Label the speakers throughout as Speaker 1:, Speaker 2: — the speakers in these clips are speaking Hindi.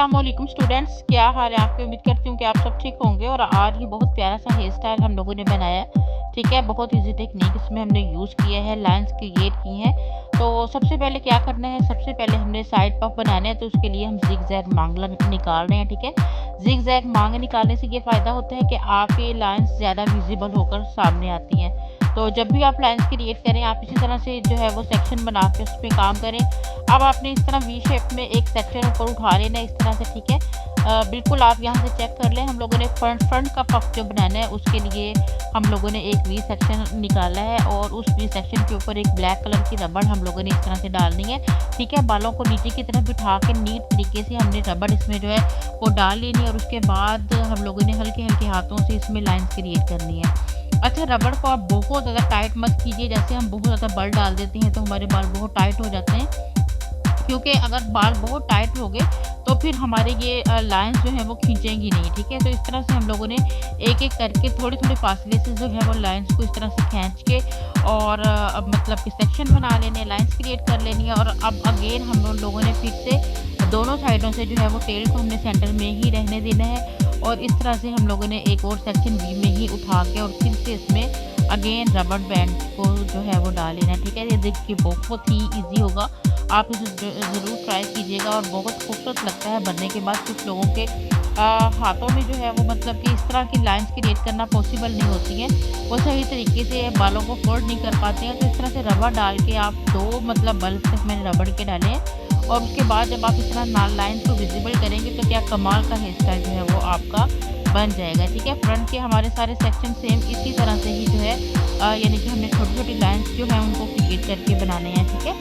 Speaker 1: अस्सलाम वालेकुम स्टूडेंट्स, क्या हाल है आपके। उम्मीद करती हूँ कि आप सब ठीक होंगे। और आज ये बहुत प्यारा सा हेयर स्टाइल हम लोगों ने बनाया है। ठीक है, बहुत इजी टेक्निक इसमें हमने यूज़ किया है, लाइंस क्रिएट की हैं। तो सबसे पहले क्या करना है, सबसे पहले हमने साइड पफ बनाने हैं। तो उसके लिए हम जिग जैग मांग निकाल रहे हैं। ठीक है, जिग जैग मांग निकालने से ये फ़ायदा होता है कि आपकी लाइंस ज़्यादा विजिबल होकर सामने आती हैं। तो जब भी आप लाइंस क्रिएट करें, आप इसी तरह से जो है वो सेक्शन बना के उस पर काम करें। अब आपने इस तरह वी शेप में एक सेक्शन ऊपर उठा लेना है इस तरह से। ठीक है, बिल्कुल आप यहाँ से चेक कर लें। हम लोगों ने फ्रंट का पफ जो बनाना है उसके लिए हम लोगों ने एक वी सेक्शन निकाला है और उस वी सेक्शन के ऊपर एक ब्लैक कलर की रबड़ हम लोगों ने इस तरह से डालनी है। ठीक है, बालों को नीचे की तरफ बिठा के नीट तरीके से हमने रबड़ इसमें जो है वो डाल लेनी है। और उसके बाद हम लोगों ने हल्के हल्के हाथों से इसमें लाइंस क्रिएट करनी है। अच्छा, रबड़ को आप बहुत ज़्यादा टाइट मत कीजिए। जैसे हम बहुत ज़्यादा बल डाल देते हैं तो हमारे बाल बहुत टाइट हो जाते हैं, क्योंकि अगर बाल बहुत टाइट हो गए तो फिर हमारे ये लाइंस जो है वो खींचेंगी नहीं। ठीक है, तो इस तरह से हम लोगों ने एक एक करके थोड़े थोड़े फासले से जो है वो लाइंस को इस तरह से खींच के और अब मतलब कि सेक्शन बना लेने, लाइंस क्रिएट कर लेनी है। और अब अगेन हम लोगों ने फिर से दोनों साइडों से जो है वो टेल को हमने सेंटर में ही रहने देना है। और इस तरह से हम लोगों ने एक और सेक्शन वी में ही उठा के और फिर से इसमें अगेन रबड़ बैंड को जो है वो डाल लेना है। ठीक है, ये देखिए बहुत ही ईजी होगा, आप इसे ज़रूर ट्राई कीजिएगा। और बहुत खूबसूरत लगता है बनने के बाद। कुछ लोगों के हाथों में जो है वो मतलब कि इस तरह की लाइंस क्रिएट करना पॉसिबल नहीं होती है, वो सही तरीके से बालों को फोल्ड नहीं कर पाते हैं। तो इस तरह से रबड़ डाल के आप दो मतलब बल्ब तक मैंने रबड़ के डाले हैं। और उसके बाद जब आप इस तरह लाइंस को विजिबल करेंगे तो क्या कमाल का हेयर स्टाइल जो है वो आपका बन जाएगा। ठीक है, फ्रंट के हमारे सारे सेक्शन सेम इसी तरह से ही जो है यानी कि हमने छोटी छोटी लाइंस जो है उनको क्रिएट करके बनाने हैं। ठीक है,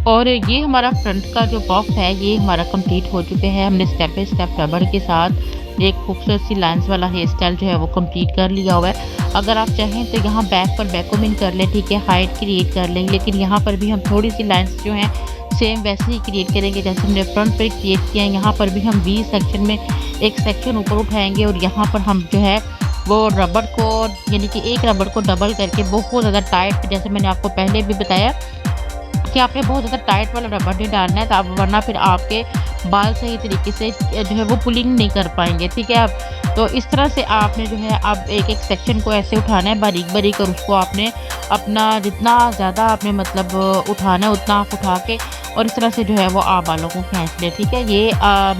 Speaker 1: और ये हमारा फ्रंट का जो पफ है ये हमारा कंप्लीट हो चुके हैं। हमने स्टेप बाय स्टेप रबड़ के साथ एक खूबसूरत सी लाइंस वाला हेयर स्टाइल जो है वो कंप्लीट कर लिया हुआ है। अगर आप चाहें तो यहाँ बैक पर बैकोमिन कर लें। ठीक है, हाइट क्रिएट कर लें, लेकिन यहाँ पर भी हम थोड़ी सी लाइंस जो हैं सेम वैसे ही क्रिएट करेंगे जैसे हमने फ्रंट पर क्रिएट किया है। यहाँ पर भी हम वी सेक्शन में एक सेक्शन ऊपर उठाएंगे और यहाँ पर हम जो है वो रबड़ को यानी कि एक रबड़ को डबल करके बहुत ज़्यादा टाइट, जैसे मैंने आपको पहले भी बताया कि आपने बहुत ज़्यादा टाइट वाला रबड़ नहीं डालना है, तो आप वरना फिर आपके बाल सही तरीके से जो है वो पुलिंग नहीं कर पाएंगे। ठीक है, आप तो इस तरह से आपने जो है अब एक एक सेक्शन को ऐसे उठाना है बारीक बारीक, और उसको आपने अपना जितना ज़्यादा आपने मतलब उठाना है उतना आप उठा के और इस तरह से जो है वो आप बालों को खींच लें। ठीक है, ये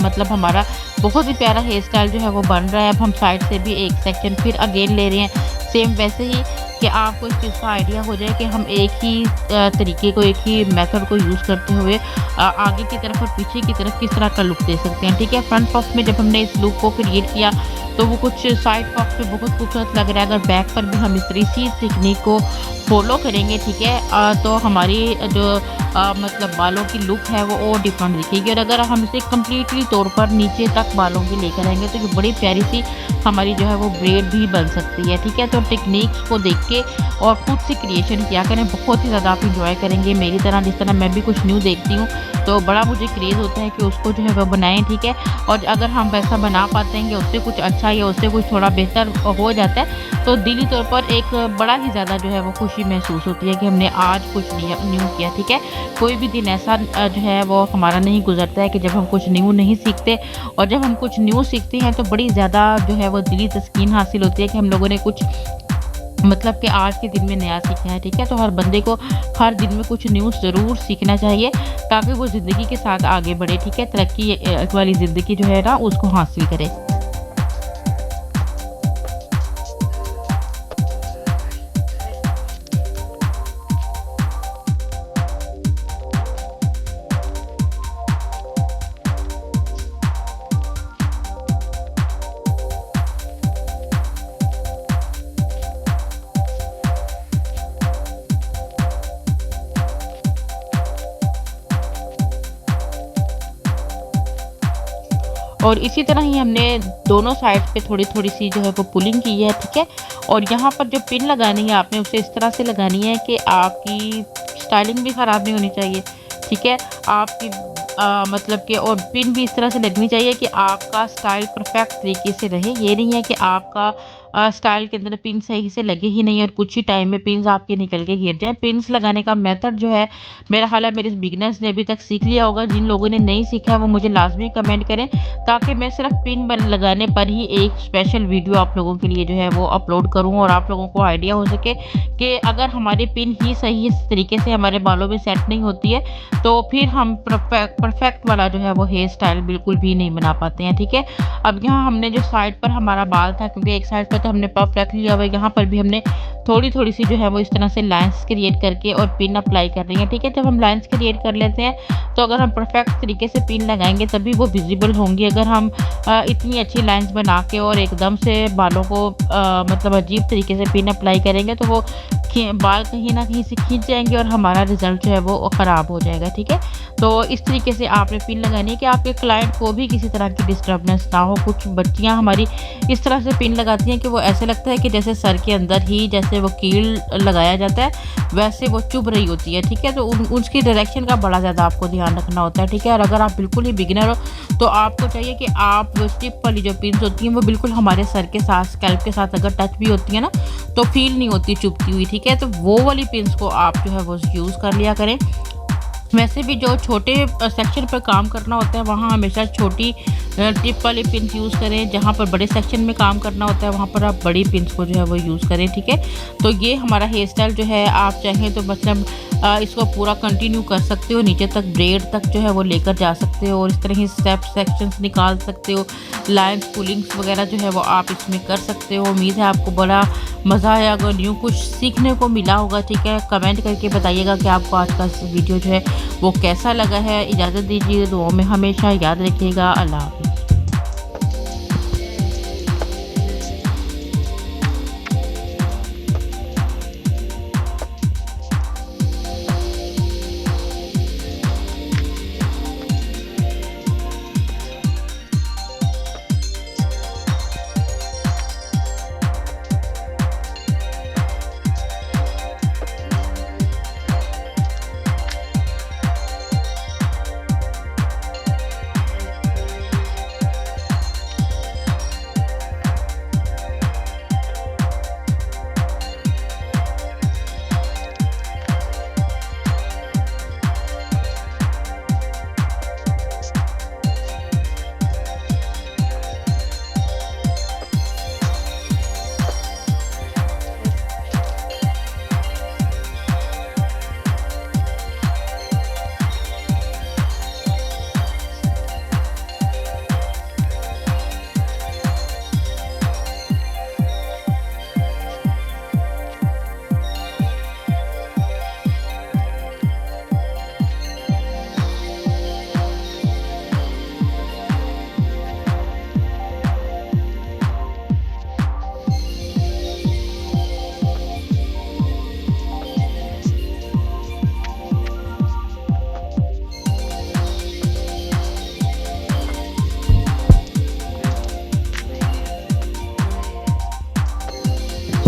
Speaker 1: मतलब हमारा बहुत ही प्यारा हेयर स्टाइल जो है वो बन रहा है। अब हम साइड से भी एक सेक्शन फिर अगेन ले रहे हैं सेम वैसे ही, कि आपको इस चीज़ का आइडिया हो जाए कि हम एक ही तरीके को, एक ही मेथड को यूज़ करते हुए आगे की तरफ और पीछे की तरफ किस तरह का लुक दे सकते हैं। ठीक है, फ्रंट पफ में जब हमने इस लुक को क्रिएट किया तो वो कुछ साइड पफ पे बहुत खूबसूरत लग रहा है। अगर बैक पर भी हम इसी टेक्निक को फॉलो करेंगे, ठीक है, तो हमारी जो मतलब बालों की लुक है वो डिफरेंट दिखेगी। और अगर हम इसे कम्प्लीटली तौर पर नीचे तक बालों की लेकर आएंगे तो ये बड़ी प्यारी सी हमारी जो है वो ब्रेड भी बन सकती है। ठीक है, तो टेक्निक्स को देख के और खुद से क्रिएशन किया करें, बहुत ही ज़्यादा आप इंजॉय करेंगे मेरी तरह। जिस तरह मैं भी कुछ न्यू देखती हूँ तो बड़ा मुझे क्रेज़ होता है कि उसको जो है वो बनाएं। ठीक है, और अगर हम वैसा बना पाते हैं कि उससे कुछ अच्छा या उससे कुछ थोड़ा बेहतर हो जाता है तो दिली तौर पर एक बड़ा ही ज़्यादा जो है वो खुशी महसूस होती है कि हमने आज कुछ न्यू किया। ठीक है, कोई भी दिन ऐसा जो है वो हमारा नहीं गुजरता है कि जब हम कुछ न्यू नहीं सीखते, और जब हम कुछ न्यू सीखते हैं तो बड़ी ज़्यादा जो है वो दिली तस्कीन हासिल होती है कि हम लोगों ने कुछ मतलब कि आज के दिन में नया सीखा है, ठीक है? तो हर बंदे को हर दिन में कुछ न्यू ज़रूर सीखना चाहिए ताकि वो ज़िंदगी के साथ आगे बढ़े, ठीक है? तरक्की वाली ज़िंदगी जो है ना उसको हासिल करे। और इसी तरह ही हमने दोनों साइड पे थोड़ी-थोड़ी सी जो है वो पुलिंग की है, ठीक है? और यहाँ पर जो पिन लगानी है आपने उसे इस तरह से लगानी है कि आपकी स्टाइलिंग भी ख़राब नहीं होनी चाहिए, ठीक है? आपकी मतलब कि और पिन भी इस तरह से लगनी चाहिए कि आपका स्टाइल परफेक्ट तरीके से रहे। ये नहीं है कि आपका स्टाइल के अंदर पिन सही से लगे ही नहीं और कुछ ही टाइम में पिन्स आपके निकल के गिर जाएँ। पिन्स लगाने का मेथड जो है मेरा ख़्याल है मेरे बिगिनर्स ने अभी तक सीख लिया होगा। जिन लोगों ने नहीं सीखा है वो मुझे लाज़मी कमेंट करें ताकि मैं सिर्फ़ पिन बन लगाने पर ही एक स्पेशल वीडियो आप लोगों के लिए जो है वो अपलोड करूँ और आप लोगों को आइडिया हो सके कि अगर हमारी पिन ही सही तरीके से हमारे बालों में सेट नहीं होती है तो फिर हम परफेक्ट वाला जो है वो हेयर स्टाइल बिल्कुल भी नहीं बना पाते हैं, ठीक है? अब यहाँ हमने जो साइड पर हमारा बाल था क्योंकि एक साइड पर तो हमने पफ रख लिया हुआ है, यहाँ पर भी हमने थोड़ी-थोड़ी सी जो है वो इस तरह से लाइन्स क्रिएट करके और पिन अप्लाई कर रही हैं, ठीक है? जब हम लाइन्स क्रिएट कर लेते हैं तो अगर हम परफेक्ट तरीके से पिन लगाएँगे तभी वो विज़िबल होंगी। अगर हम इतनी अच्छी लाइन्स बना के और एकदम से बालों को मतलब अजीब तरीके से पिन अप्लाई करेंगे तो वो बाल कहीं न कहीं से खींच जाएँगे और हमारा रिज़ल्ट जो है वो ख़राब हो जाएगा, ठीक है? तो इस तरीके से आपने पिन लगानी है कि आपके क्लाइंट को भी किसी तरह की डिस्टर्बेंस ना हो। कुछ बच्चियाँ हमारी इस तरह से पिन लगाती हैं कि वो ऐसे लगता है कि जैसे सर के अंदर ही जैसे वो कील लगाया जाता है, वैसे वो चुभ रही होती है, ठीक है? तो उसकी डायरेक्शन का बड़ा ज़्यादा आपको ध्यान रखना होता है, ठीक है? और अगर आप बिल्कुल ही बिगिनर हो, तो आपको चाहिए कि आप वो टिप वाली जो पिन्स होती हैं, वो बिल्कुल हमारे सर के साथ, स्कैल्प के साथ अगर टच भी होती है ना, तो फ़ील नहीं होती चुभती हुई, ठीक है? तो वो वाली पिन्स को आप जो है वो यूज़ कर लिया करें। वैसे भी जो छोटे सेक्शन पर काम करना होता है वहाँ हमेशा छोटी टिप वाली पिन्स यूज़ करें। जहाँ पर बड़े सेक्शन में काम करना होता है वहाँ पर आप बड़ी पिन्स को जो है वो यूज़ करें, ठीक है? तो ये हमारा हेयर स्टाइल जो है आप चाहें तो मतलब इसको पूरा कंटिन्यू कर सकते हो, नीचे तक ब्रेड तक जो है वो लेकर जा सकते हो और इस तरह ही स्टेप सेक्शंस निकाल सकते हो। लाइन्स पुलिंग्स वगैरह जो है वो आप इसमें कर सकते हो। उम्मीद है आपको बड़ा मज़ा आया, अगर न्यू कुछ सीखने को मिला होगा, ठीक है? कमेंट करके बताइएगा कि आपको आज का वीडियो जो है वो कैसा लगा है। इजाज़त दीजिए, दुआओं में हमेशा याद रखिएगा। अल्लाह हाफ़िज़।